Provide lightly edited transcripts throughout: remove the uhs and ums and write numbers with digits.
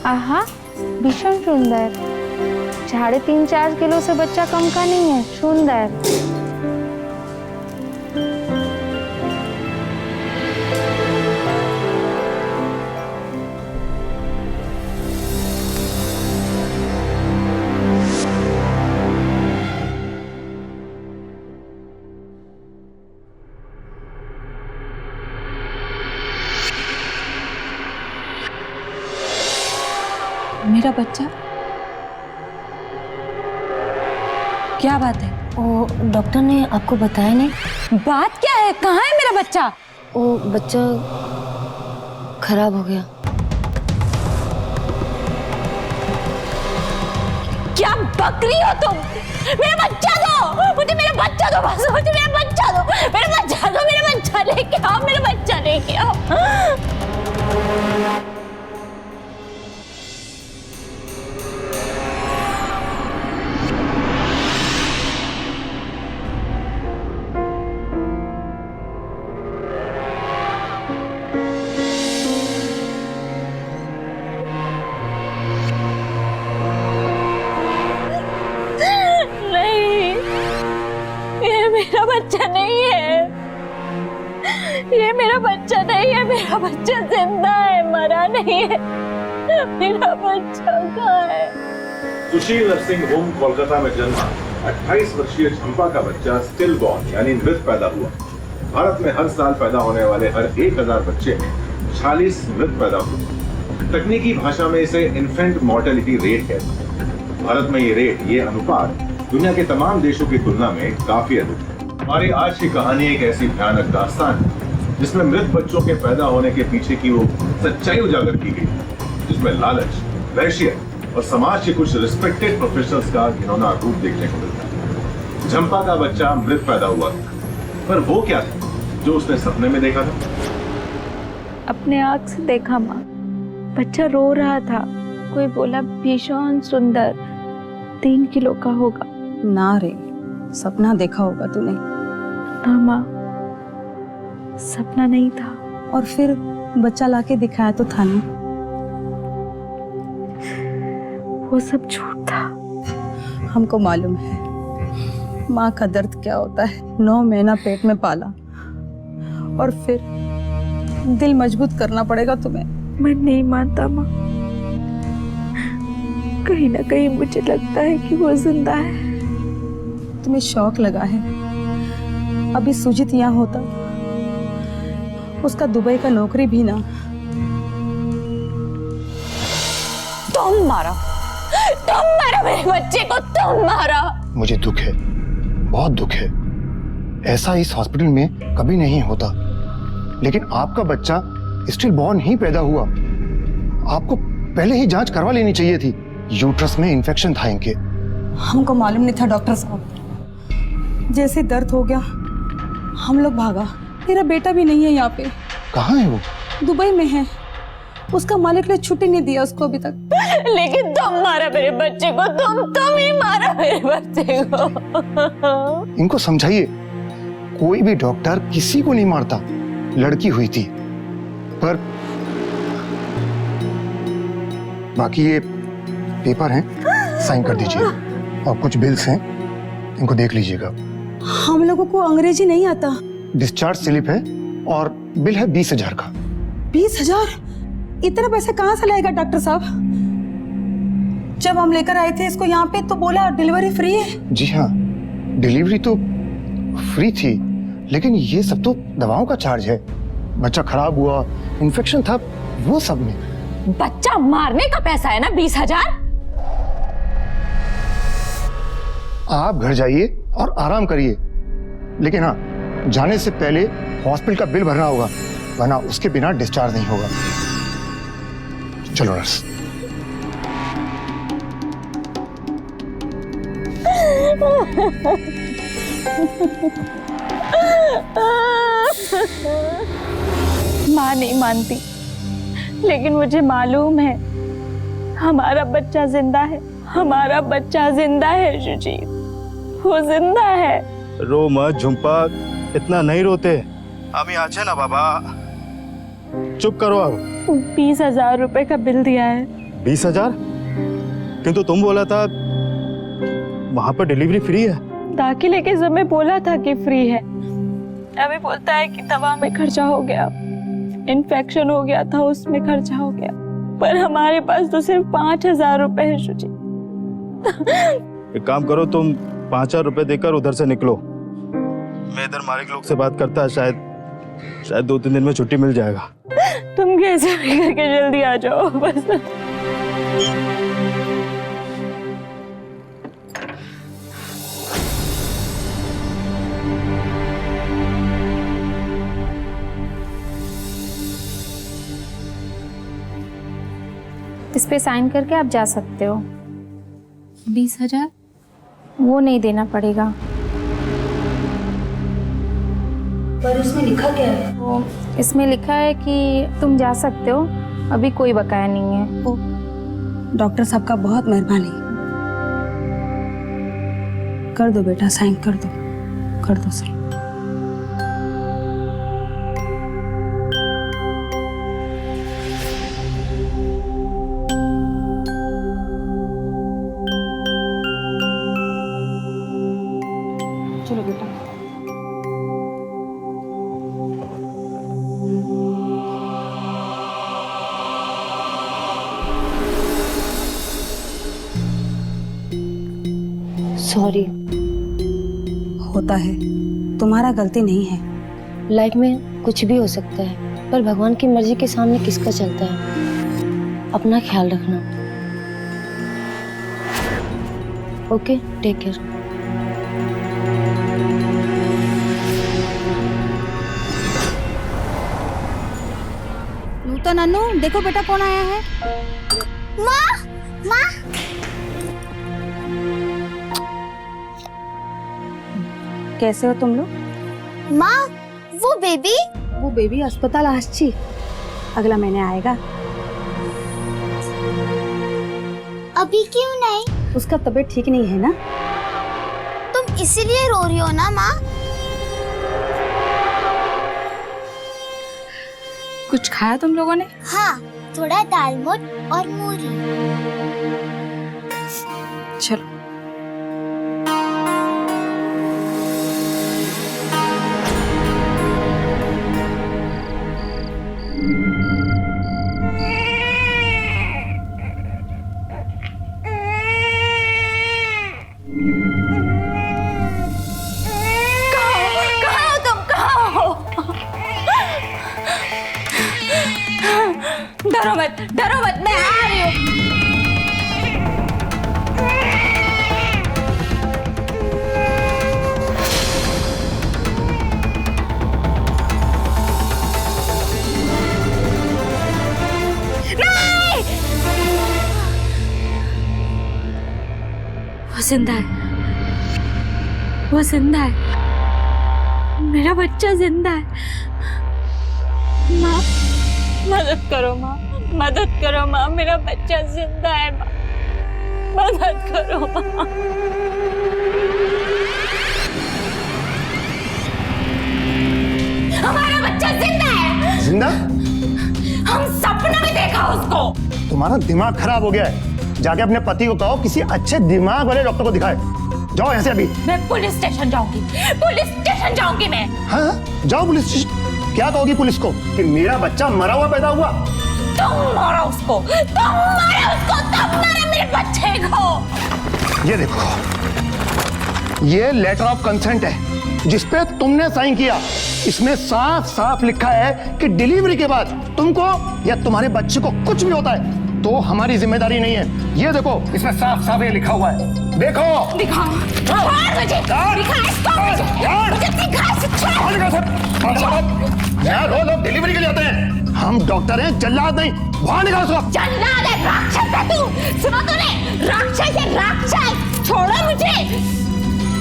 आहा, भीषण सुंदर। 3.5-4 किलो से बच्चा कम का नहीं है, सुंदर। मेरा बच्चा? क्या बात है? ओ, डॉक्टर ने आपको बताया नहीं? बात क्या है? कहाँ है मेरा बच्चा? ओ, बच्चा खराब हो गया। क्या बक रही हो तुम? मेरा बच्चा दो, मुझे मेरा बच्चा दो, बस मुझे मेरा बच्चा दो, मेरा बच्चा दो, मेरा बच्चा लेके आओ, मेरा बच्चा लेके आओ। मेरा बच्चा नहीं है, ये मेरा बच्चा नहीं है, मेरा बच्चा जिंदा है, मरा नहीं है। मेरा बच्चा कहाँ है? सुशील नर्सिंग होम कोलकाता में जन्मा 28 वर्षीय झंपा का बच्चा स्टिल बॉर्न यानी मृत पैदा हुआ। भारत में हर साल पैदा होने वाले हर 1000 बच्चे में 46 मृत पैदा हुए। तकनीकी भाषा में इसे इन्फेंट मॉर्टेलिटी रेट कहते हैं। भारत में ये अनुपात दुनिया के तमाम देशों की तुलना में काफी अधिक है। हमारी आज की कहानी एक ऐसी भयानक दास्तान है जिसमें मृत बच्चों के पैदा होने के पीछे की वो सच्चाई उजागर की गई, जिसमें लालच, वैश्य और समाज के कुछ रिस्पेक्टेड प्रोफेशनल्स का घिनौना रूप देखने को मिलता है। झंपा का बच्चा मृत पैदा हुआ था, पर वो क्या था जो उसने सपने में देखा था? अपने आँख से देखा माँ, बच्चा रो रहा था। कोई बोला भीषण सुंदर, 3 किलो का होगा। ना रे, सपना देखा होगा तूने। हाँ माँ, सपना नहीं था। और फिर बच्चा लाके दिखाया तो था ना? वो सब झूठ था। हमको मालूम है माँ का दर्द क्या होता है। 9 महीना पेट में पाला और फिर दिल मजबूत करना पड़ेगा तुम्हें। मैं नहीं मानता माँ, कहीं ना कहीं मुझे लगता है कि वो जिंदा है। तुम्हें शौक लगा है। अभी सुजीत यहाँ होता, उसका दुबई का नौकरी भी ना। तुम मारा मेरे बच्चे को, तुम मारा। मुझे दुख है, बहुत दुख है। ऐसा इस हॉस्पिटल में कभी नहीं होता। लेकिन आपका बच्चा स्टिल बॉर्न ही पैदा हुआ। आपको पहले ही जांच करवा लेनी चाहिए थी। यूट्रस में इन्फेक्शन था इनके। हमको मालूम नहीं था डॉक्टर साहब। जैसे दर्द हो गया हम लोग भागा। मेरा बेटा भी नहीं है यहाँ पे। कहाँ है वो? दुबई में है। उसका मालिक ने छुट्टी नहीं दिया उसको अभी तक। लेकिन तुम मारा मेरे बच्चे को, तुम ही मारा मेरे बच्चे को। इनको समझाइए, कोई भी डॉक्टर किसी को नहीं मारता। लड़की हुई थी। पर बाकी ये पेपर हैं, साइन कर दीजिए। और कुछ बिल्स हैं, इनको देख लीजिएगा। हम लोगों को अंग्रेजी नहीं आता। डिस्चार्ज स्लिप है और बिल है 20,000 का। 20,000? इतना पैसा कहाँ से लाएगा डॉक्टर साहब? जब हम लेकर आए थे इसको यहाँ पे तो बोला डिलीवरी फ्री है। जी हाँ, डिलीवरी तो फ्री थी, लेकिन ये सब तो दवाओं का चार्ज है। बच्चा खराब हुआ, इन्फेक्शन था, वो सब में। बच्चा मारने का पैसा है ना 20,000। आप घर जाइए और आराम करिए, लेकिन हाँ, जाने से पहले हॉस्पिटल का बिल भरना होगा, वरना उसके बिना डिस्चार्ज नहीं होगा। चलो नर्स। माँ नहीं मानती, लेकिन मुझे मालूम है हमारा बच्चा जिंदा है। हमारा बच्चा जिंदा है सुजीत, वो जिंदा है। रो मत झुम्पा, इतना नहीं रोते। हम यहाँ আছে ना बाबा, चुप करो अब। 20,000 रुपए का बिल दिया है। 20,000? किंतु तुम बोला था वहां पर डिलीवरी फ्री है। दाखिले के समय बोला था कि फ्री है, अभी बोलता है कि दवा में खर्चा हो गया, इन्फेक्शन हो गया था उसमें खर्चा हो गया, पर हमारे पास तो सिर्फ 5,000 रुपए है शुची। एक काम करो, तुम 5,000 रुपए देकर उधर से निकलो। मैं इधर मालिक लोग से बात करता है, शायद 2-3 दिन में छुट्टी मिल जाएगा। तुम कैसे भी करके जल्दी आ जाओ बस। इस पे साइन करके आप जा सकते हो। 20,000? वो नहीं देना पड़ेगा। पर इसमें लिखा क्या है? वो इसमें लिखा है कि तुम जा सकते हो, अभी कोई बकाया नहीं है। डॉक्टर साहब का बहुत मेहरबानी। कर दो बेटा, साइन कर दो साइन। चलो बेटा। सॉरी। होता है, तुम्हारा गलती नहीं है। लाइफ में कुछ भी हो सकता है, पर भगवान की मर्जी के सामने किसका चलता है। अपना ख्याल रखना। Okay, take care. Nutan Anu, देखो बेटा कौन आया है। माँ कैसे हो तुम लोग? माँ, वो बेबी अस्पताल आसची, अगला महीने आएगा। अभी क्यों नहीं? उसका तबीयत ठीक नहीं है ना। तुम इसीलिए रो रही हो ना माँ? कुछ खाया तुम लोगों ने? हाँ, थोड़ा दाल मोठ और मूरी। चलो। डरो मत, मैं आ रही हूँ। नहीं! वो जिंदा है, वो जिंदा है, मेरा बच्चा जिंदा है। माँ, मदद करो माँ, मदद करो माँ, मेरा बच्चा जिंदा है माँ, मदद करो माँ। हमारा बच्चा जिंदा है। जिंदा? हम सपने में देखा उसको। तुम्हारा दिमाग खराब हो गया है। जाके अपने पति को कहो किसी अच्छे दिमाग वाले डॉक्टर को दिखाए। जाओ यहाँ से अभी। मैं पुलिस स्टेशन जाऊंगी, पुलिस स्टेशन जाऊंगी मैं। हाँ, जाओ पुलिस स्टेशन। क्या कहोगी पुलिस को कि मेरा बच्चा मरा हुआ पैदा हुआ? तुम मारो उसको, तुम मारो मेरे बच्चे को। ये देखो, ये लेटर ऑफ कंसेंट है जिसपे तुमने साइन किया। इसमें साफ साफ लिखा है कि डिलीवरी के बाद तुमको या तुम्हारे बच्चे को कुछ भी होता है तो हमारी जिम्मेदारी नहीं है। ये देखो, इसमें साफ साफ ये लिखा हुआ है। देखो, दिखाओ मुझे, यहाँ रोज डिलीवरी के लिए आते हैं। हम डॉक्टर हैं, जल्लाद नहीं। बाहर निकालो उसको। जल्लाद है, राक्षस है तू। सुना तूने? राक्षस है, राक्षस। छोड़ो मुझे,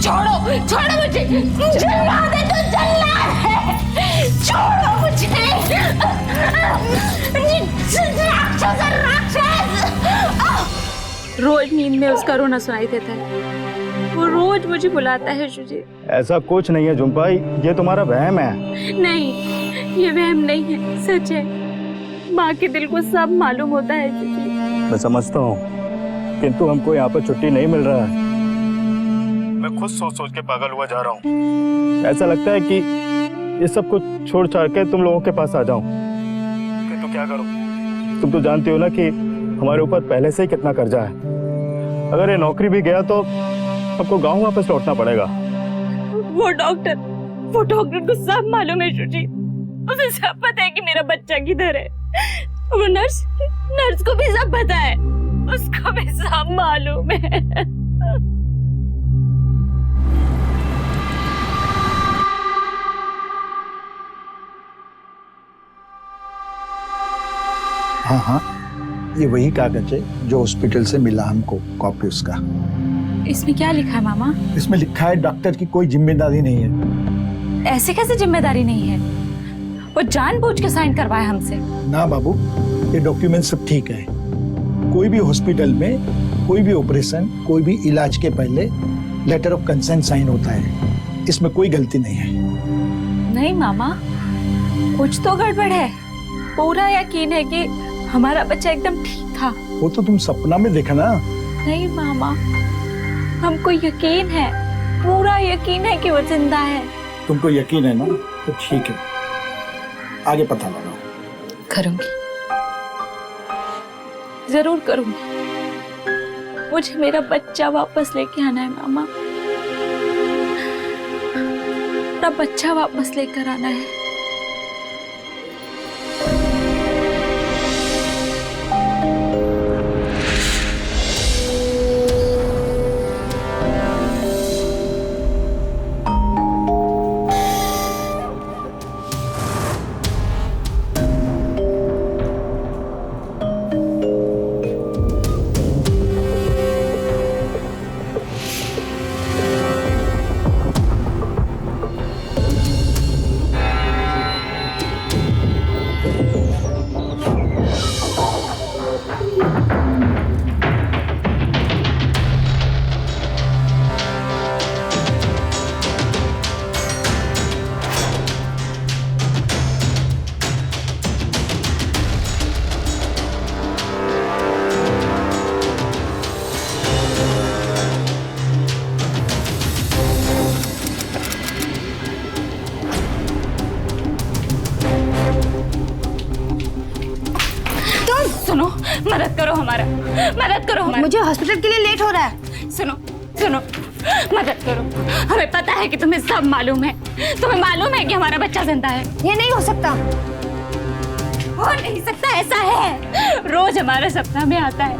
छोड़ो मुझे। जल्लाद है तू, जल्लाद है। छोड़ो मुझे। राक्षस है, राक्षस। रोज नींद में उसका रोना सुनाई देता है, वो रोज मुझे बुलाता है शुजी। ऐसा कुछ नहीं है झुम्पा, ये तुम्हारा वहम है। नहीं, ये वहम नहीं है, सच है। माँ के दिल को सब मालूम होता है शुजी। मैं समझता हूँ, किंतु हमको यहाँ पर छुट्टी नहीं मिल रहा है। मैं खुद सोच सोच के पागल हुआ जा रहा हूँ। ऐसा लगता है कि ये सब कुछ छोड़ छाड़ के तुम लोगों के पास आ जाऊं, किंतु क्या करूं? तुम तो जानती हो ना कि हमारे ऊपर पहले से ही कितना कर्जा है। अगर ये नौकरी भी गया तो हमको गांव वापस लौटना पड़ेगा। वो डॉक्टर को सब मालूम है सुजीत, उसे सब पता है कि मेरा बच्चा किधर है। वो नर्स को भी सब पता है, उसको भी सब मालूम है। हाँ हाँ, ये वही कागज है जो हॉस्पिटल से मिला हमको, कॉपी उसका। इसमें क्या लिखा है मामा? इसमें लिखा है डॉक्टर की कोई जिम्मेदारी नहीं है। ऐसे कैसे जिम्मेदारी नहीं है? वो जानबूझ के साइन करवाए हमसे। ना बाबू, ये डॉक्यूमेंट सब ठीक है। कोई भी हॉस्पिटल में कोई भी ऑपरेशन, कोई भी इलाज के पहले लेटर ऑफ कंसेंट साइन होता है। इसमें कोई गलती नहीं है। नहीं मामा, कुछ तो गड़बड़ है। पूरा यकीन है कि हमारा बच्चा एकदम ठीक था। वो तो तुम सपना में देखा ना। नहीं मामा, हमको यकीन है, पूरा यकीन है कि वो जिंदा है। तुमको यकीन है ना, तो ठीक है, आगे पता लगाओ। करूंगी, जरूर करूंगी। मुझे मेरा बच्चा वापस लेके आना है मामा, मेरा बच्चा वापस लेकर आना है। सुनो, मदद करो हमारा, मदद करो हमारा। मुझे हॉस्पिटल के लिए लेट हो रहा है। सुनो सुनो, मदद करो। हमें पता है कि तुम्हें सब मालूम है, तुम्हें मालूम है कि हमारा बच्चा जिंदा है। ये नहीं हो सकता। हो नहीं सकता, ऐसा है। रोज हमारे सपना में आता है,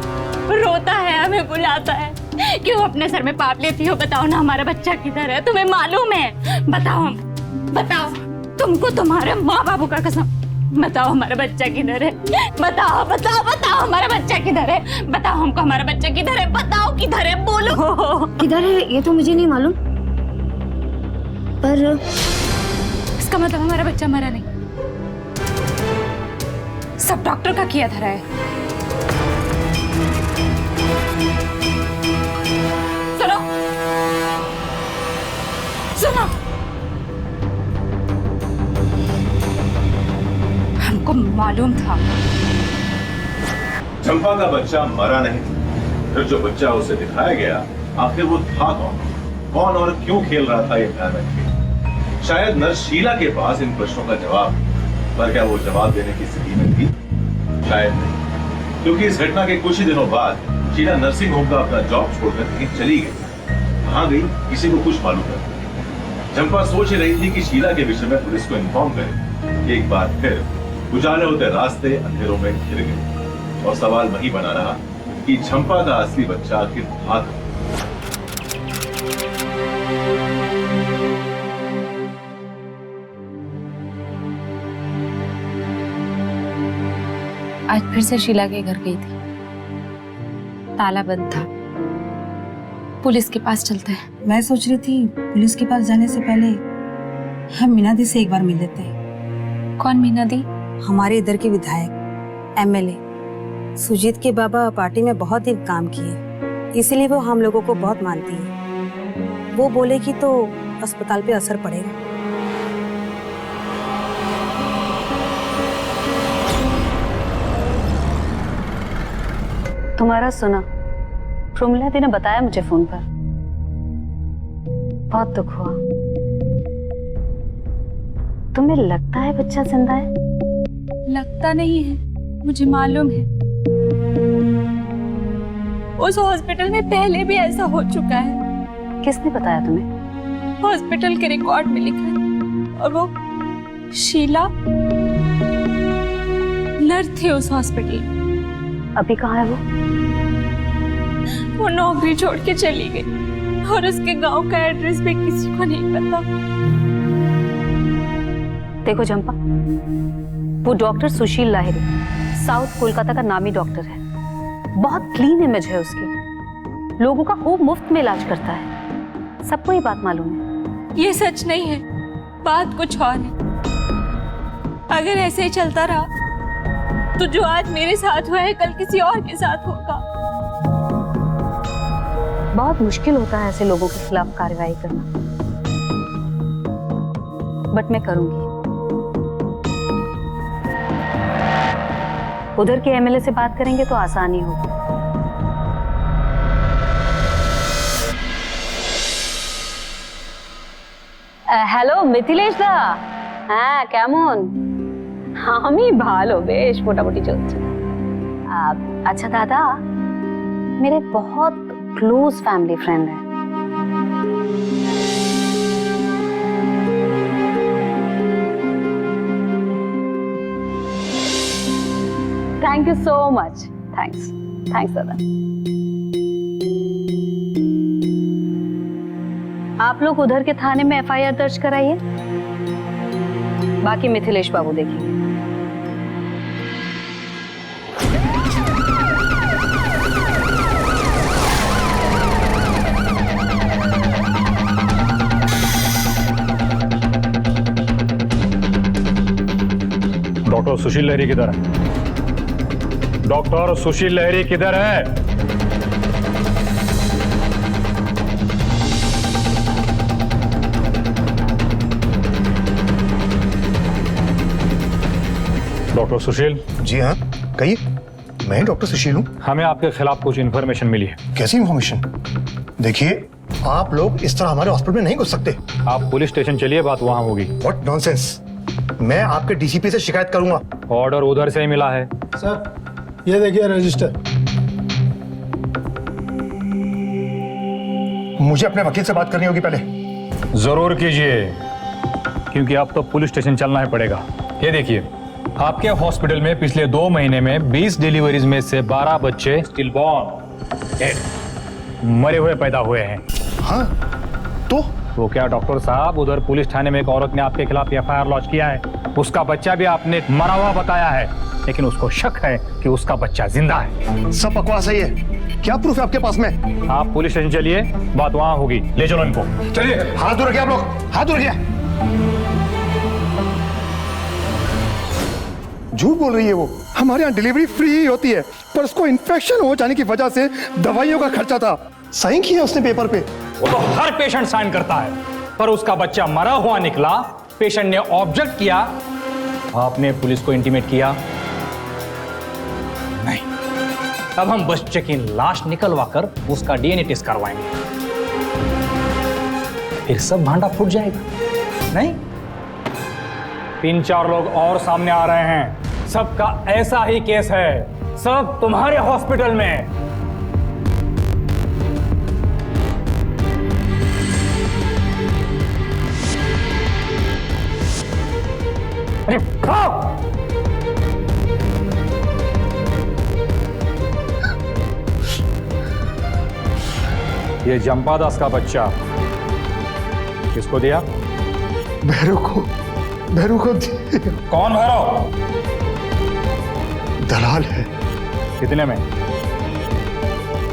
रोता है, हमें बुलाता है। क्यों अपने सर में पाप लेती हो? बताओ ना, हमारा बच्चा किधर है? तुम्हें मालूम है? बताओ, बताओ, तुमको तुम्हारे माँ बाबू का कसम, बताओ हमारा बच्चा किधर है? बताओ बताओ बताओ, हमारा बच्चा किधर है? बताओ हमको, हमारा बच्चा किधर है? बताओ किधर है, बोलो। किधर है ये तो मुझे नहीं मालूम, पर इसका मतलब हमारा बच्चा मरा नहीं, सब डॉक्टर का किया धरा है। सुनो सुनो, हमको मालूम था चंपा का बच्चा मरा नहीं। फिर जो बच्चा उसे दिखाया गया, आखिर वो था कौन और क्यों खेल रहा था ये भयानक खेल? शायद नर्स शीला के पास इन प्रश्नों का जवाब, पर क्या वो जवाब देने की स्थिति में थी? शायद नहीं, क्योंकि इस घटना के कुछ ही दिनों बाद शीला नर्सिंग होम का अपना जॉब छोड़कर कहीं चली गई। कहाँ गई, किसी को कुछ मालूम नहीं। चंपा सोच रही थी कि शीला के विषय में पुलिस को इन्फॉर्म करे। एक बार फिर उजाले होते रास्ते अंधेरों में घिर गए और सवाल वही बना रहा कि चंपा का असली बच्चा आखिर था। आज फिर से शीला के घर गई थी, ताला बंद था। पुलिस के पास चलते हैं। मैं सोच रही थी पुलिस के पास जाने से पहले हम मीना दी से एक बार मिल लेते हैं। कौन मीना दी? हमारे इधर की विधायक, एमएलए। सुजीत के बाबा पार्टी में बहुत दिन काम किए, इसीलिए वो हम लोगों को बहुत मानती है। वो बोलेगी तो अस्पताल पे असर पड़ेगा। तुम्हारा सुना, प्रोमिला दी ने बताया मुझे फोन पर। बहुत दुख हुआ। तुम्हें लगता है बच्चा जिंदा है? लगता नहीं है, मुझे मालूम है। उस हॉस्पिटल में पहले भी ऐसा हो चुका है। किसने बताया तुम्हें? हॉस्पिटल के रिकॉर्ड में लिखा है। और वो शीला नर्स थी उस हॉस्पिटल में। अभी कहाँ है वो? वो नौकरी छोड़ के चली गई और उसके गांव का एड्रेस भी किसी को नहीं पता। देखो चंपा, वो डॉक्टर सुशील लाहिरी साउथ कोलकाता का नामी डॉक्टर है। बहुत क्लीन इमेज है उसकी, लोगों का खूब मुफ्त में इलाज करता है। सबको ये बात मालूम है। ये सच नहीं है, बात कुछ और है। अगर ऐसे ही चलता रहा तो जो आज मेरे साथ हुआ है कल किसी और के साथ होगा। बहुत मुश्किल होता है ऐसे लोगों के खिलाफ कार्रवाई करना, बट मैं करूंगी। उधर के एमएलए से बात करेंगे तो आसानी होगी। হ্যালো মিথিলেশ দা, হ্যাঁ কেমন? আমি ভালো, বেশ মোটামুটি চলছে। अच्छा दादा, मेरे बहुत क्लोज फैमिली फ्रेंड है। Thank you so much. Thanks दादा। आप लोग उधर के थाने में एफआईआर दर्ज कराइए, बाकी मिथिलेश बाबू देखेंगे। डॉक्टर सुशील लहरी किधर है? डॉक्टर सुशील लहरी किधर है? डॉक्टर सुशील। जी हाँ, कहिए। मैं डॉक्टर सुशील हूँ। हमें आपके खिलाफ कुछ इन्फॉर्मेशन मिली है। कैसी इन्फॉर्मेशन? देखिए, आप लोग इस तरह हमारे हॉस्पिटल में नहीं घुस सकते। आप पुलिस स्टेशन चलिए, बात वहां होगी। What nonsense! मैं आपके डीसीपी से शिकायत करूंगा। ऑर्डर उधर से ही मिला है। सर, ये देखिए रजिस्टर। मुझे अपने वकील से बात करनी होगी पहले। जरूर कीजिए, क्योंकि अब तो पुलिस स्टेशन चलना ही पड़ेगा। ये देखिए, आपके हॉस्पिटल में पिछले 2 महीने में 20 डिलीवरीज में से 12 बच्चे स्टिल बॉर्न मरे हुए पैदा हुए हैं। हाँ, तो क्या डॉक्टर साहब, उधर पुलिस थाने में एक औरत ने आपके खिलाफ एफआईआर लॉन्च किया है। उसका बच्चा भी आपने मरा हुआ बताया है, लेकिन उसको शक है कि उसका बच्चा जिंदा है। सब बकवास है। ये क्या प्रूफ है आपके पास में? आप पुलिस स्टेशन चलिए, बात वहां होगी। ले चलो इनको। चलिए। हाथ दूर रखिए आप लोग, हाथ दूर रखिए। झूठ बोल रही है वो। हमारे यहाँ डिलीवरी फ्री ही होती है, पर उसको इन्फेक्शन हो जाने की वजह से दवाइयों का खर्चा था। साइन किया उसने पेपर पे। वो तो हर पेशेंट साइन करता है, पर उसका बच्चा मरा हुआ निकला। पेशेंट ने ऑब्जेक्ट किया, आपने पुलिस को इंटीमेट किया नहीं। अब हम बच्चे की लाश निकलवाकर उसका डीएनए टेस्ट करवाएंगे, फिर सब भांडा फूट जाएगा। नहीं, 3-4 लोग और सामने आ रहे हैं, सबका ऐसा ही केस है, सब तुम्हारे हॉस्पिटल में। अरे खाओ। ये जंपा दास का बच्चा किसको दिया? भैरव को दिया। कौन भैरव? दलाल है। कितने में?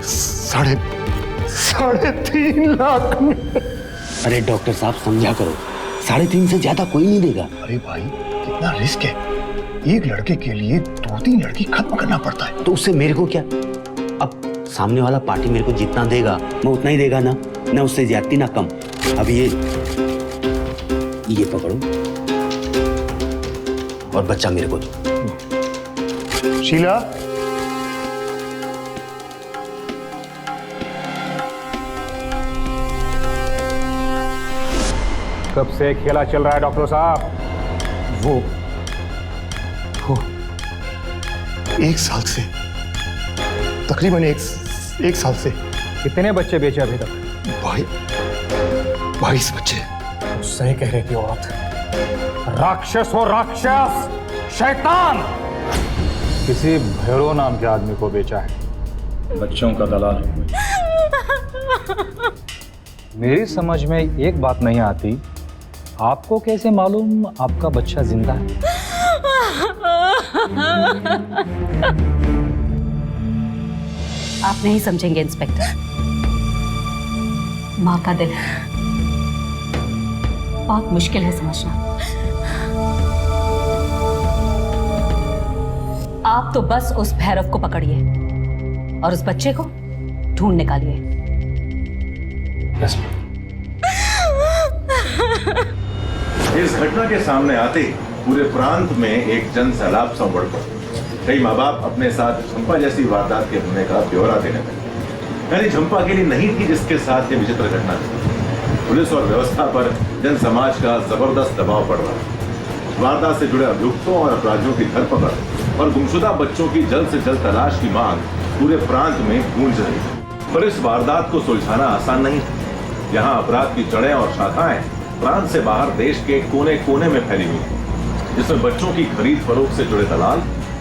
3.5 लाख में। अरे डॉक्टर साहब समझा करो, 3.5 से ज्यादा कोई नहीं देगा। अरे भाई, कितना रिस्क है। एक लड़के के लिए 2-3 लड़की खत्म करना पड़ता है। तो उससे मेरे को क्या? अब सामने वाला पार्टी मेरे को जितना देगा मैं उतना ही देगा ना, ना उससे ज्यादा ना कम। अब ये पकड़ो और बच्चा मेरे को दो। शीला, कब से खेला चल रहा है डॉक्टर साहब? वो 1 साल से, तकरीबन एक साल से। कितने बच्चे बेचे अभी तक? 22 बच्चे। सही कह रही थी औरत। राक्षस हो राक्षस, शैतान। किसी भैरव नाम के आदमी को बेचा है, बच्चों का दलाल। मेरी समझ में एक बात नहीं आती, आपको कैसे मालूम आपका बच्चा जिंदा है? आप नहीं समझेंगे इंस्पेक्टर। माँ का दिल बहुत मुश्किल है समझना। आप तो बस उस भैरव को पकड़िए और उस बच्चे को ढूंढ निकालिए। इस घटना के सामने आते ही पूरे प्रांत में एक जन सैलाब सा उमड़ पड़ा। कई माँ बाप अपने साथ झंपा जैसी वारदात के होने का ब्यौरा देने लगे। यानी झंपा के लिए नहीं थी जिसके साथ ये विचित्र घटना थी। पुलिस और व्यवस्था पर जन समाज का जबरदस्त दबाव पड़ रहा है। वारदात से जुड़े अभियुक्तों और अपराधियों की धरपकड़ और गुमशुदा बच्चों की जल्द से जल्द तलाश की मांग पूरे प्रांत में गूंज रही है। पर इस वारदात को सुलझाना आसान नहीं है। यहाँ अपराध की जड़ें और शाखाएं प्रांत से बाहर देश के कोने कोने में फैली हुई है, जिसमें बच्चों की खरीद फरोख्त से जुड़े दलाल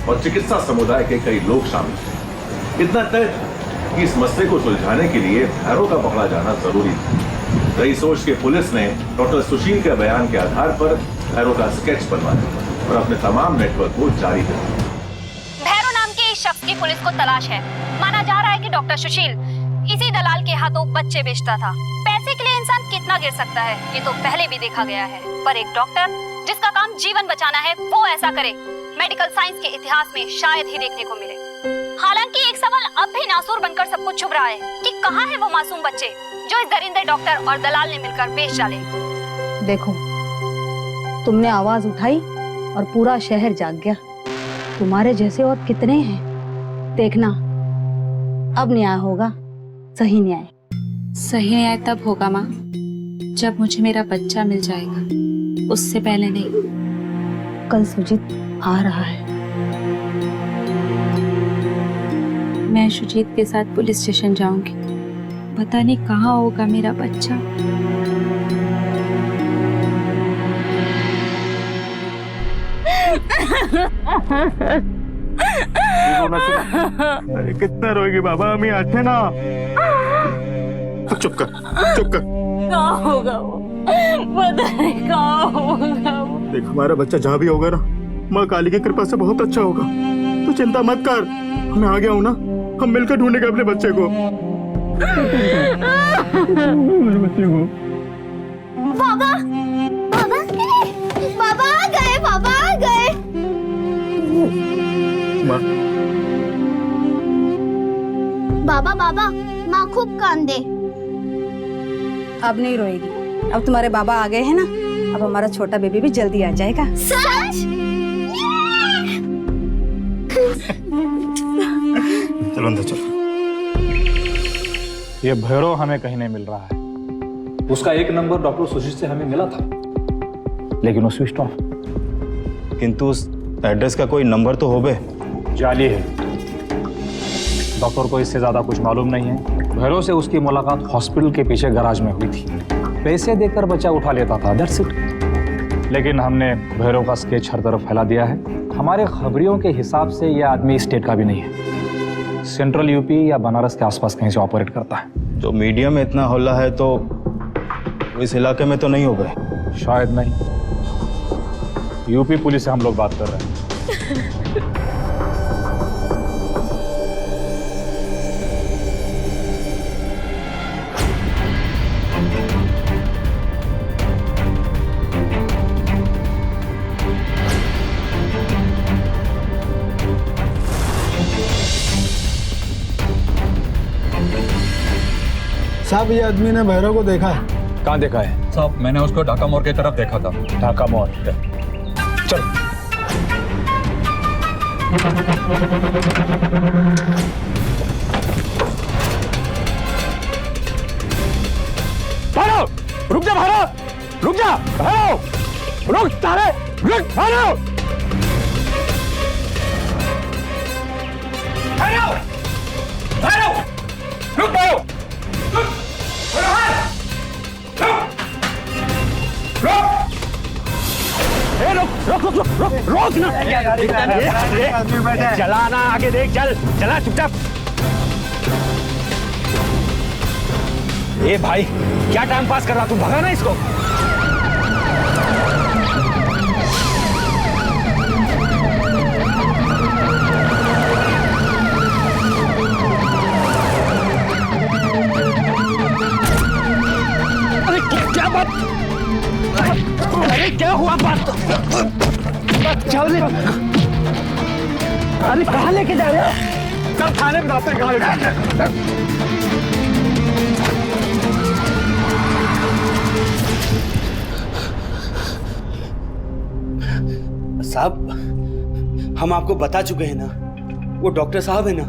और चिकित्सा समुदाय के कई लोग शामिल हैं। इतना तय कि इस मसले को सुलझाने के लिए भैरव का पकड़ा जाना जरूरी था। रही सोच के पुलिस ने डॉक्टर सुशील के बयान के आधार पर भैरव का स्केच बनवाया और अपने तमाम नेटवर्क को जारी कर दिया। भैरव नाम के इस शख्स की पुलिस को तलाश है। माना जा रहा है कि डॉक्टर सुशील इसी दलाल के हाथों बच्चे बेचता था। पैसे के लिए इंसान कितना गिर सकता है ये तो पहले भी देखा गया है, पर एक डॉक्टर जिसका काम जीवन बचाना है वो ऐसा करे, मेडिकल साइंस के इतिहास में शायद ही देखने को मिले। हालांकि एक सवाल अब भी नासूर बनकर सबको चुभ रहा है कि कहाँ है वो मासूम बच्चे जो इस दरिंदे डॉक्टर और दलाल ने मिलकर बेच डाले। देखो, तुमने आवाज उठाई और पूरा शहर जाग गया। तुम्हारे जैसे और कितने हैं, देखना अब न्याय होगा, सही न्याय। सही न्याय तब होगा माँ जब मुझे मेरा बच्चा मिल जाएगा, उससे पहले नहीं। कल सुजीत आ रहा है। मैं सुजीत के साथ पुलिस स्टेशन जाऊंगी। पता नहीं कहाँ होगा मेरा बच्चा। अरे कितना रोएगी बाबा, हम यहाँ थे ना। चुप कर। कहाँ होगा वो, पता नहीं कहाँ होगा वो। देख, हमारा बच्चा जहाँ भी होगा ना, माँ काली की कृपा से बहुत अच्छा होगा। तू चिंता मत कर, मैं आ गया हूँ ना, हम मिलकर ढूंढेंगे अपने बच्चे को। बाबा आ गए। माँ, बाबा माँ खूब कांदे। अब नहीं रोएगी, अब तुम्हारे बाबा आ गए हैं ना, अब हमारा छोटा बेबी भी जल्दी आ जाएगा। सच? चलो अंदर चलो। ये भैरव हमें कहीं नहीं मिल रहा है। उसका एक नंबर डॉक्टर सुशील से हमें मिला था, लेकिन वो स्विच ऑफ। किंतु उस एड्रेस का कोई नंबर तो हो बे। जाली है। डॉक्टर को इससे ज्यादा कुछ मालूम नहीं है। भैरव से उसकी मुलाकात हॉस्पिटल के पीछे गैराज में हुई थी। पैसे देकर बच्चा उठा लेता था, दैट्स इट। लेकिन हमने भैरव का स्केच हर तरफ फैला दिया है। हमारे खबरियों के हिसाब से यह आदमी स्टेट का भी नहीं है, सेंट्रल यूपी या बनारस के आसपास कहीं से ऑपरेट करता है। जो मीडिया में इतना हल्ला है तो इस इलाके में तो नहीं हो गए? शायद नहीं। यूपी पुलिस से हम लोग बात कर रहे हैं। साहब, ये आदमी ने भैरव को देखा है। कहाँ देखा है साहब? मैंने उसको ढाका मोड़ की तरफ देखा था। ढाका मोड़, चल। भैरव, रुक जा भैरव। रुक जा, भैरव, रुक तारे, रुक भैरव, भैरव, भैरव, रुक भैरव, रुक, रुक, रुक, रुक, रुक, रोक ना, चला ना, आगे देख, चल, चला चुपचाप। ए भाई, क्या टाइम पास कर रहा तू, भगा ना इसको। अरे क्या बात, अरे क्या हुआ बात, चल, अरे कहाँ लेके जा रहे हो? कल थाने में बताते हैं कहाँ लेके जा रहे हैं। साहब, हम आपको बता चुके हैं ना, वो डॉक्टर साहब है ना,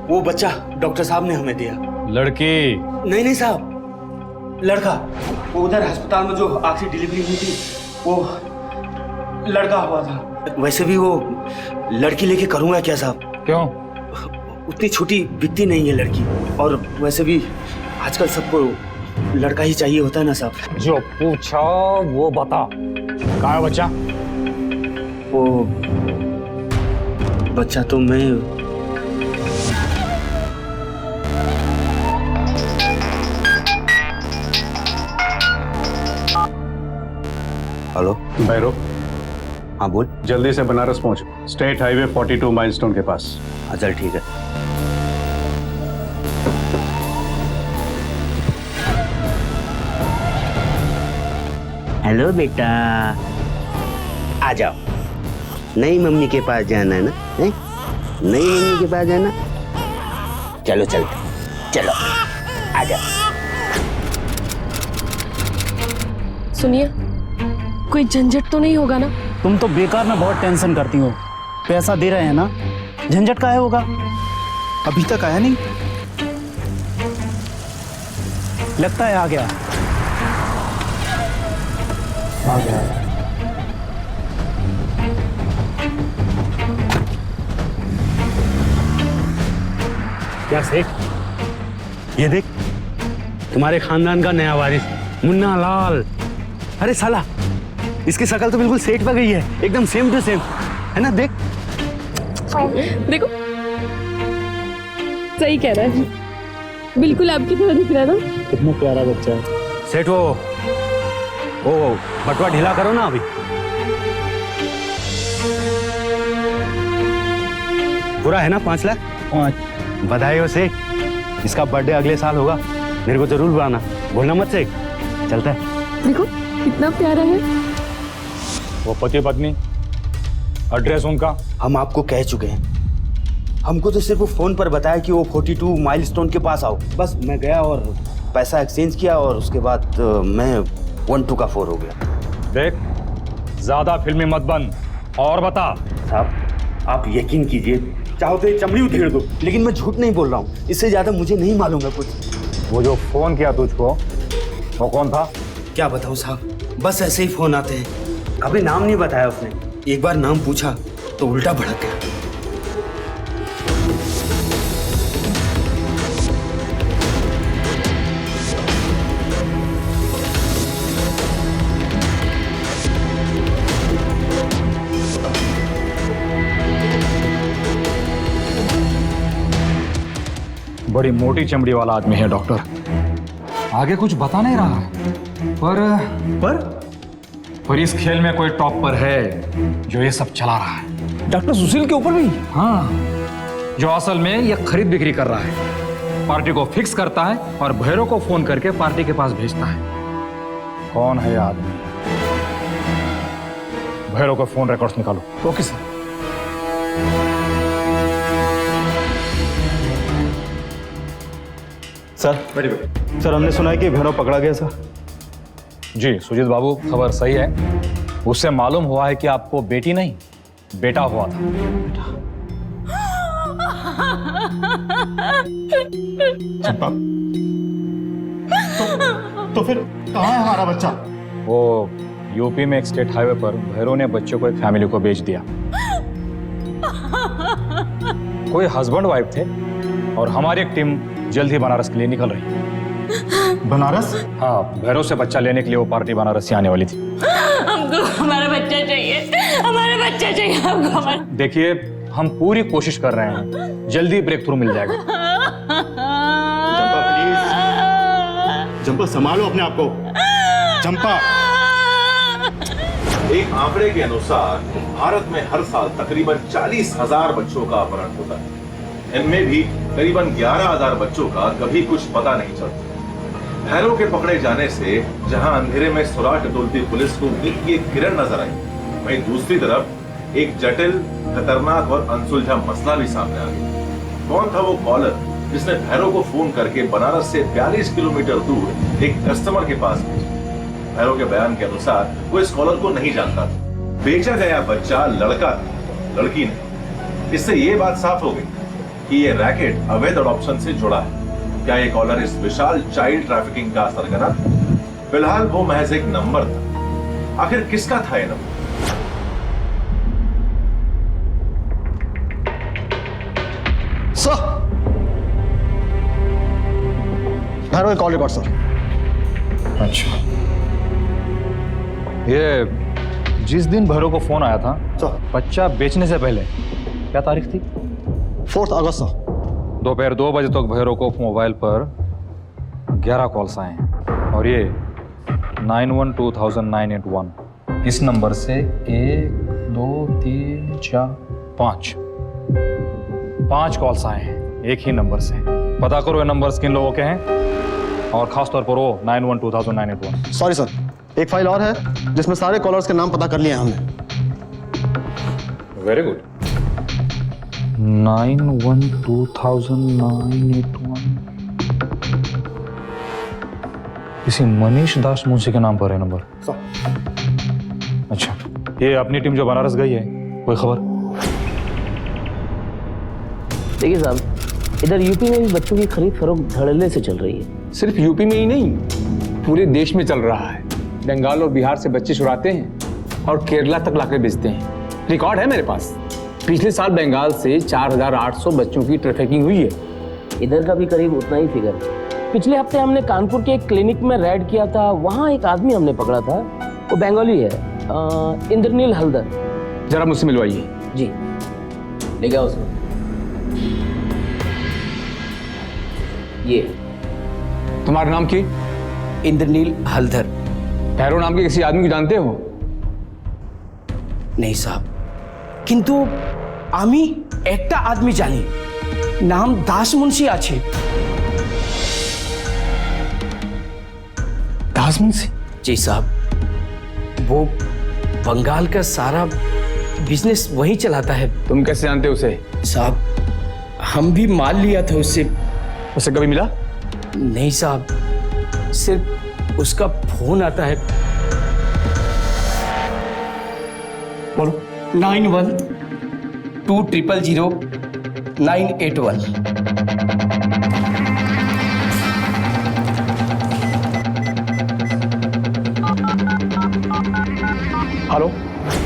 वो बच्चा डॉक्टर साहब ने हमें दिया। लड़की? नहीं नहीं साहब, लड़का। वो उधर अस्पताल में जो आखिरी डिलीवरी हुई थी, वो लड़का हुआ था। वैसे भी वो लड़की लेके करूंगा क्या साहब? क्यों? उतनी छोटी बिकती नहीं है लड़की, और वैसे भी आजकल सबको लड़का ही चाहिए होता है ना साहब। जो पूछा वो बता, कहाँ है बच्चा? वो बच्चा तो मैं, हेलो भैरव। हाँ बोल। जल्दी से बनारस पहुंच, स्टेट हाईवे 42 माइलस्टोन के पास। चल ठीक है। हेलो बेटा, आ जाओ। नई मम्मी के पास जाना है ना? है? नई मम्मी के पास जाना? चलो चलते, चलो आ जाओ। सुनिए, कोई झंझट तो नहीं होगा ना? तुम तो बेकार में बहुत टेंशन करती हो। पैसा दे रहे हैं ना, झंझट काहे होगा? अभी तक आया नहीं, लगता है आ गया। आ गया। क्या सेठ, ये देख, तुम्हारे खानदान का नया वारिस मुन्ना लाल। अरे साला, इसकी शक्ल तो बिल्कुल सेठ पे गई है, एकदम सेम टू सेम, है ना? देख देखो, सही कह रहा है, बिल्कुल आपकी तरह दिख रहा है ना। कितना प्यारा बच्चा है। सेठ, वो बटुआ ढीला करो ना अभी। पूरा है ना 5 लाख? 5। बधाई हो सेठ, इसका बर्थडे अगले साल होगा, मेरे को जरूर बुलाना, भूलना मत सेठ। चलता है। देखो कितना प्यारा है। वो पति पत्नी, एड्रेस उनका हम आपको कह चुके हैं, हमको तो सिर्फ फोन पर बताया कि वो 42 माइलस्टोन के पास आओ। बस मैं गया और पैसा एक्सचेंज किया, और उसके बाद मैं 1-2 का 4 हो गया। देख, ज्यादा फिल्मी मत बन, और बता। साहब, आप यकीन कीजिए, चाहो तो ये चमड़ी उधेड़ दो, लेकिन मैं झूठ नहीं बोल रहा हूँ। इससे ज्यादा मुझे नहीं मालूम है कुछ। वो जो फोन किया तुझको, वो कौन था? क्या बताऊँ साहब, बस ऐसे ही फोन आते हैं। कभी नाम नहीं बताया उसने, एक बार नाम पूछा तो उल्टा भड़क गया। बड़ी मोटी चमड़ी वाला आदमी है डॉक्टर। आगे कुछ बता नहीं रहा है, पर इस खेल में कोई टॉप पर है जो ये सब चला रहा है। डॉक्टर सुशील के ऊपर भी? हाँ, जो असल में ये खरीद बिक्री कर रहा है, पार्टी को फिक्स करता है और भैरव को फोन करके पार्टी के पास भेजता है। कौन है ये आदमी? भैरव का फोन रिकॉर्ड्स निकालो। Okay sir. Sir, very good. Sir, हमने सुना है कि भैरव पकड़ा गया सर। जी सुजीत बाबू, खबर सही है। उससे मालूम हुआ है कि आपको बेटी नहीं, बेटा हुआ था। चंपा, तो फिर कहाँ है हमारा बच्चा? वो यूपी में एक स्टेट हाईवे पर भैरव ने बच्चों को एक फैमिली को बेच दिया। कोई हस्बैंड वाइफ थे और हमारी एक टीम जल्द ही बनारस के लिए निकल रही है। बनारस? हाँ, भैरव से बच्चा लेने के लिए वो पार्टी बनारस से आने वाली थी। हमको हमारा बच्चा चाहिए, हमारा बच्चा चाहिए हमको हमारा। देखिए, हम पूरी कोशिश कर रहे हैं, जल्दी ब्रेक थ्रू मिल जाएगा। चंपा प्लीज, चंपा संभालो अपने आप को। चंपा, एक आंकड़े के अनुसार भारत में हर साल तकरीबन 40,000 बच्चों का अपहरण होता है। इनमें भी करीबन 11,000 बच्चों का कभी कुछ पता नहीं चलता। भैरव के पकड़े जाने से जहां अंधेरे में सुराग टटोलती पुलिस को एक एक किरण नजर आई, वहीं दूसरी तरफ एक जटिल, खतरनाक और अनसुलझा मसला भी सामने आ गया। कौन था वो कॉलर जिसने भैरव को फोन करके बनारस से 42 किलोमीटर दूर एक कस्टमर के पास भेजा? भैरव के बयान के अनुसार वो इस कॉलर को नहीं जानता था। बेचा गया बच्चा लड़का था, लड़की नहीं। इससे ये बात साफ हो गई कि ये रैकेट अवैध अडॉप्शन से जुड़ा है। क्या ये कॉलर इस विशाल चाइल्ड ट्रैफिकिंग का सरगना? फिलहाल वो महज एक नंबर था। आखिर किसका था ये number? Sir, Bhairav call record sir. अच्छा, ये जिस दिन भैरव को फोन आया था बच्चा बेचने से पहले, क्या तारीख थी? 4 अगस्त सर। दोपहर 2 बजे तक भैरव को मोबाइल पर 11 कॉल्स आए हैं और ये 912981 इस नंबर से 1 2 3 4 5 कॉल्स आए हैं एक ही नंबर से। पता करो ये नंबर्स किन लोगों के हैं और खास तौर पर वो 912981। सॉरी सर, एक फाइल और है जिसमें सारे कॉलर्स के नाम पता कर लिए हैं हमने। Very good. 912981 किसी मनीष दास मुंशी के नाम पर है नंबर। अच्छा, ये अपनी टीम जो बनारस गई है, कोई खबर? देखिए साहब, इधर यूपी में भी बच्चों की खरीद फरोख्त धड़ल्ले से चल रही है। सिर्फ यूपी में ही नहीं, पूरे देश में चल रहा है। बंगाल और बिहार से बच्चे चुराते हैं और केरला तक लाकर बेचते हैं। रिकॉर्ड है मेरे पास। पिछले साल बंगाल से 4,800 बच्चों की ट्रैफिकिंग हुई है। इधर का भी करीब उतना ही फिगर है। पिछले हफ्ते हमने कानपुर के एक क्लिनिक में रेड किया था, वहाँ एक आदमी हमने पकड़ा था, वो बंगाली है, इंद्रनील हल्दर। जरा मुझसे मिलवाइए। जी, ले गया उसको। ये तुम्हारा नाम की? इंद्रनील हल्दर। भैरव नाम के किसी आदमी को जानते हो? नहीं साहब, किंतु आमी एकटा आदमी जानी, नाम दास मुंशी आछे। दास मुंशी? जी साहब, वो बंगाल का सारा बिजनेस वही चलाता है। तुम कैसे जानते हो उसे? साहब, हम भी माल लिया था उससे। उसे कभी मिला? नहीं साहब, सिर्फ उसका फोन आता है। बोलो। 91200981। हेलो।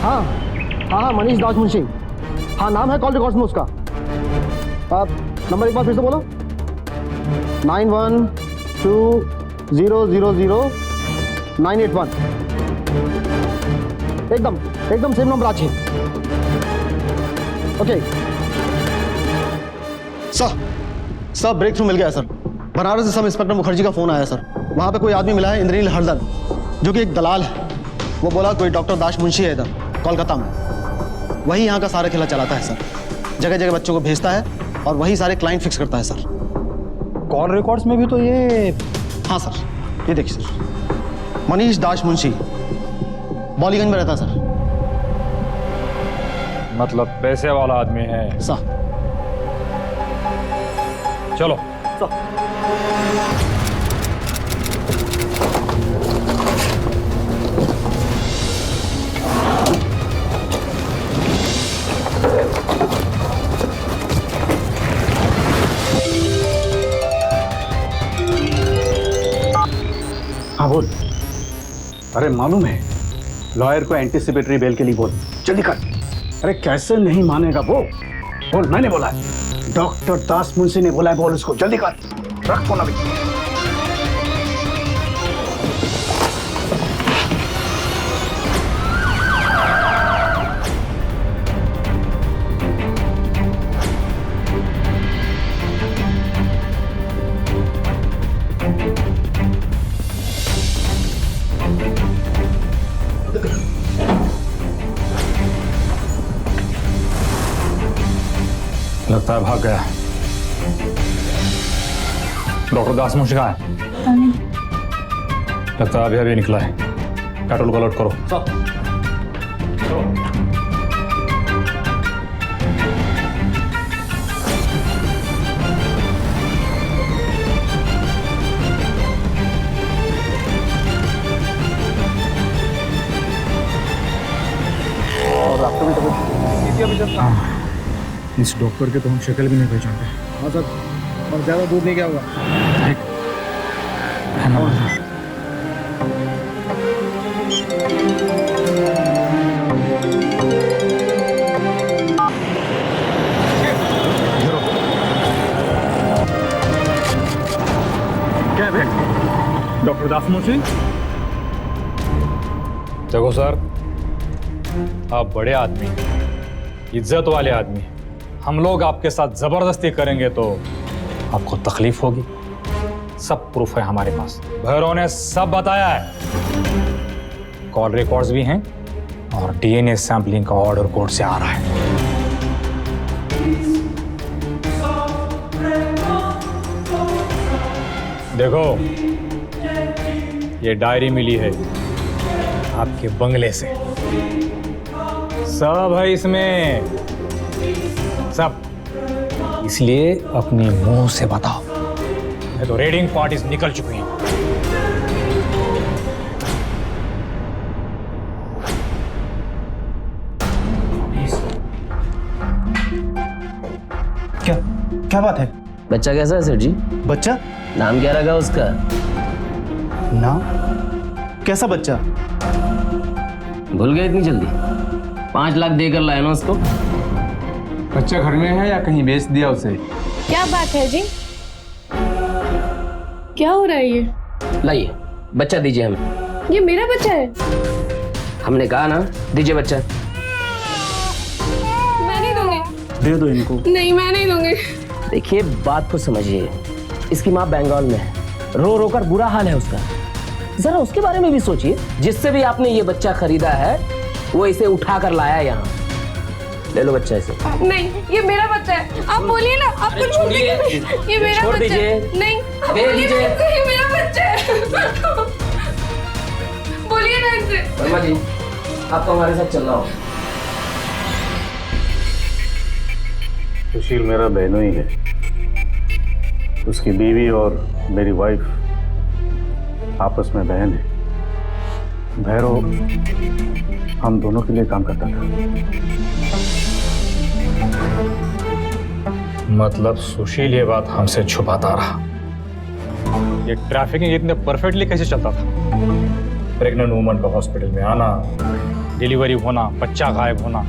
हाँ, मनीष दास मुंशी। हाँ, नाम है कॉल रिकॉर्ड्स में उसका। आप नंबर एक बार फिर से बोलो। 9120000981। एकदम सेम नंबर आज है। ओके सर, ब्रेक थ्रू मिल गया सर। बनारस से सब इंस्पेक्टर मुखर्जी का फोन आया सर। वहाँ पे कोई आदमी मिला है, इंद्रनील हल्दर, जो कि एक दलाल है। वो बोला कोई डॉक्टर दास मुंशी है इधर कोलकाता में, वही यहाँ का सारा खेला चलाता है सर। जगह जगह बच्चों को भेजता है और वही सारे क्लाइंट फिक्स करता है सर। कॉल रिकॉर्ड्स में भी तो ये? हाँ सर, ये देखिए सर, मनीष दास मुंशी बॉलीगंज में रहता है सर। मतलब पैसे वाला आदमी है सर। चलो सर। हाँ अरे मालूम है, लॉयर को एंटीसिपेटरी बेल के लिए बोल, जल्दी कर। अरे कैसे नहीं मानेगा वो? बोल, मैंने बोला है। डॉक्टर दास मुंशी ने बोला है, बोल उसको, जल्दी कर। रख फोन अभी। लगता है भाग गया। डॉक्टर दास मुंशी कहाँ है? लगता है अभी अभी निकला है। पेट्रोल को लोड करो। और आपका भी तबीयत? इस डॉक्टर के तो हम शक्ल भी नहीं पहचानते। हाँ सर, और ज़्यादा दूर नहीं गया होगा। क्या है? डॉक्टर दास मुंशी? देखो सर, आप बड़े आदमी, इज्जत वाले आदमी, हम लोग आपके साथ जबरदस्ती करेंगे तो आपको तकलीफ होगी। सब प्रूफ है हमारे पास, भैरव ने सब बताया है। कॉल रिकॉर्ड्स भी हैं और डीएनए सैंपलिंग का ऑर्डर कोर्ट से आ रहा है। देखो, ये डायरी मिली है आपके बंगले से, सब है इसमें, सब। इसलिए अपने मुंह से बताओ, नहीं तो रेडिंग पार्टीज निकल चुकी हैं। क्या क्या बात है? बच्चा कैसा है सर जी? बच्चा? नाम क्या रखा उसका? नाम? कैसा बच्चा? भूल गए इतनी जल्दी? 5 लाख देकर लाया ना उसको। बच्चा घर में है या कहीं बेच दिया उसे? क्या बात है जी? क्या हो रहा है ये? लाइए बच्चा दीजिए हमें। ये मेरा बच्चा है। हमने कहा ना, दीजिए बच्चा। मैं नहीं दूंगी। दे दो इनको। नहीं, मैं नहीं दूंगी। देखिए बात को समझिए, इसकी माँ बंगाल में है, रो रो कर बुरा हाल है उसका। जरा उसके बारे में भी सोचिए। जिससे भी आपने ये बच्चा खरीदा है वो इसे उठा कर लाया यहाँ। ले लो बच्चा इसे। नहीं, ये मेरा बच्चा है। आप बोलिए ना, आप कुछ बोलिए। ये मेरा छोड़ बच्चा है। दीजिए। नहीं, आप दे बोलिए दीजिए। ना इनसे, ये मेरा बच्चा है। बोलिए ना इनसे। वर्मा जी, आपको हमारे साथ चलना होगा। सुशील मेरा बहनोई है, उसकी बीवी और मेरी वाइफ आपस में बहन है। भैरव हम दोनों के लिए काम करता था। मतलब सुशील ये बात हमसे छुपाता रहा। ये ट्रैफिकिंग इतने परफेक्टली कैसे चलता था? प्रेग्नेंट वुमन का हॉस्पिटल में आना, डिलीवरी होना, बच्चा गायब होना,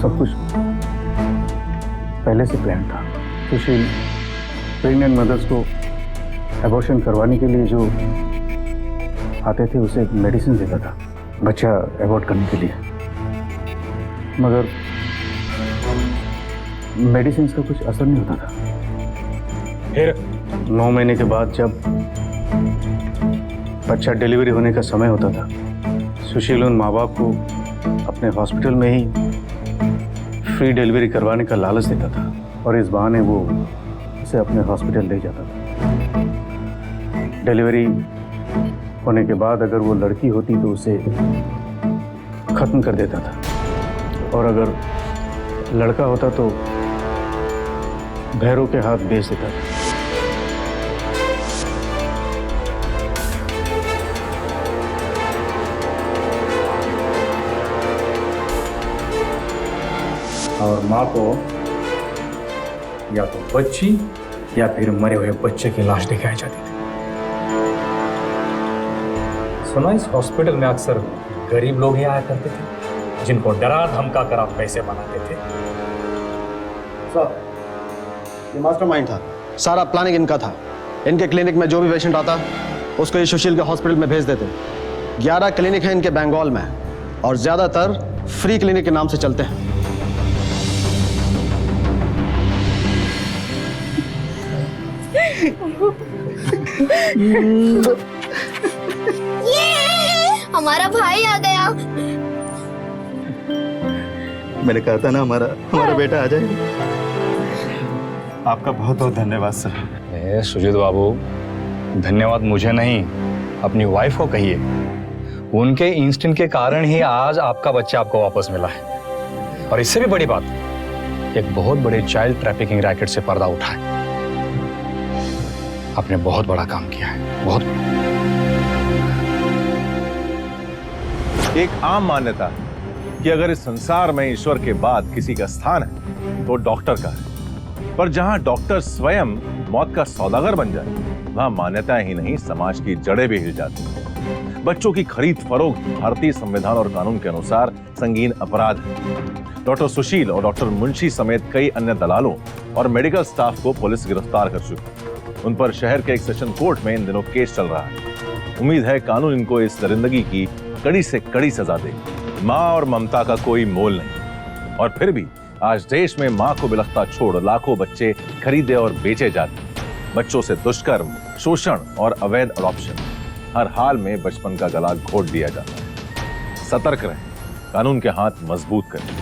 सब कुछ पहले से प्लान था। सुशील प्रेग्नेंट मदर्स को एबॉर्शन करवाने के लिए जो आते थे उसे मेडिसिन देता था बच्चा एबॉर्ट करने के लिए, मगर मेडिसिन का कुछ असर नहीं होता था। फिर 9 महीने के बाद जब बच्चा डिलीवरी होने का समय होता था, सुशील उन माँ बाप को अपने हॉस्पिटल में ही फ्री डिलीवरी करवाने का लालच देता था और इस बहाने वो उसे अपने हॉस्पिटल ले जाता था। डिलीवरी होने के बाद अगर वो लड़की होती तो उसे खत्म कर देता था और अगर लड़का होता तो भैरव के हाथ बेच देता था। और माँ को या तो बच्ची या फिर मरे हुए बच्चे की लाश दिखाई जाती थी। सुना इस हॉस्पिटल में अक्सर गरीब लोग ही आया करते थे, जिनको डरा धमका कर आप पैसे बनाते थे। सर, ये मास्टरमाइंड था, सारा प्लानिंग इनका था। इनके क्लिनिक में जो भी पेशेंट आता उसको ये सुशील के हॉस्पिटल में भेज देते। 11 क्लिनिक हैं इनके बंगाल में और ज्यादातर फ्री क्लिनिक के नाम से चलते हैं। हमारा भाई आ गया। मैंने कहा था ना हमारा बेटा आ जाएगा। आपका बहुत बहुत धन्यवाद सर। सुजीत बाबू, धन्यवाद मुझे नहीं, अपनी वाइफ को कहिए। उनके इंस्टिंक्ट के कारण ही आज आपका बच्चा आपको वापस मिला है। और इससे भी बड़ी बात, एक बहुत बड़े चाइल्ड ट्रैफिकिंग रैकेट से पर्दा उठा है। आपने बहुत बड़ा काम किया है, बहुत बड़ा। एक आम मान्यता है कि अगर इस संसार में ईश्वर के बाद किसी का स्थान है तो डॉक्टर का है। पर जहां डॉक्टर स्वयं मौत का सौदागर बन जाए, वहां मान्यताएं ही नहीं, समाज की जड़ें भी हिल जाती हैं। बच्चों की खरीद फरोख्त भारतीय संविधान और कानून के अनुसार संगीन अपराध है। डॉक्टर सुशील और डॉक्टर मुंशी समेत कई अन्य दलालों और मेडिकल स्टाफ को पुलिस गिरफ्तार कर चुकी है। उन पर शहर के एक सेशन कोर्ट में इन दिनों केस चल रहा है। उम्मीद है कानून इनको इस दरिंदगी की कड़ी से कड़ी सजा देगी। माँ और ममता का कोई मोल नहीं, और फिर भी आज देश में माँ को बिलखता छोड़ लाखों बच्चे खरीदे और बेचे जाते हैं। बच्चों से दुष्कर्म, शोषण और अवैध अडॉप्शन, हर हाल में बचपन का गला घोट दिया जाता है। सतर्क रहें, कानून के हाथ मजबूत करें।